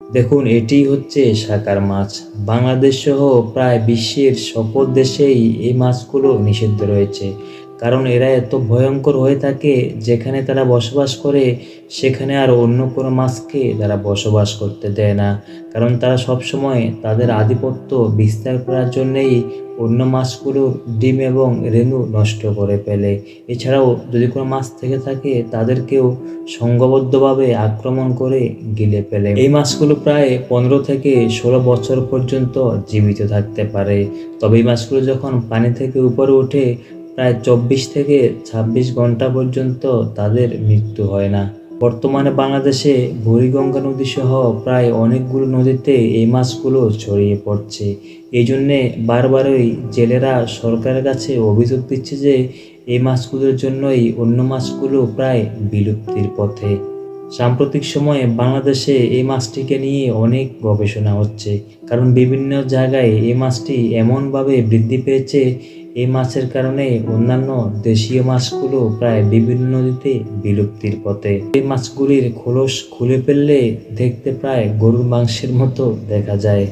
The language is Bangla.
দেখুন, এটি হচ্ছে সাকার মাছ। বাংলাদেশ সহ প্রায় বিশ্বের সকল দেশেই এই মাছগুলো নিষিদ্ধ রয়েছে। কারণ এরা এত ভয়ঙ্কর হয়ে থাকে, যেখানে তারা বসবাস করে সেখানে আর অন্য কোনো মাছকে তারা বসবাস করতে দেয় না। কারণ তারা সবসময় তাদের আধিপত্য বিস্তার করার জন্যেই অন্য মাছগুলোর ডিম এবং রেণু নষ্ট করে ফেলে। এছাড়াও যদি কোনো মাছ থেকে থাকে তাদেরকেও সংঘবদ্ধভাবে আক্রমণ করে গিলে ফেলে। এই মাছগুলো প্রায় 15 থেকে 16 বছর পর্যন্ত জীবিত থাকতে পারে। তবে এই মাছগুলো যখন পানি থেকে উপরে ওঠে প্রায় 24 থেকে 26 ঘন্টা পর্যন্ত তাদের মৃত্যু হয় না। বর্তমানে বাংলাদেশে বুড়িগঙ্গা নদী সহ প্রায় অনেকগুলো নদীতে এই মাছগুলো ছড়িয়ে পড়ছে। এই জন্যে বারবারই জেলেরা সরকারের কাছে অভিযোগ দিচ্ছে যে এই মাছগুলোর জন্যই অন্য মাছগুলো প্রায় বিলুপ্তির পথে। সাম্প্রতিক সময়ে বাংলাদেশে এই মাছটিকে নিয়ে অনেক গবেষণা হচ্ছে, কারণ বিভিন্ন জায়গায় এই মাছটি এমনভাবে বৃদ্ধি পেয়েছে, এই মাছের কারণে অন্যান্য দেশীয় মাছগুলো প্রায় বিভিন্ন নদীতে বিলুপ্তির পথে। এই মাছগুলির খোলস খুলে ফেললে দেখতে প্রায় গরুর মাংসের মতো দেখা যায়।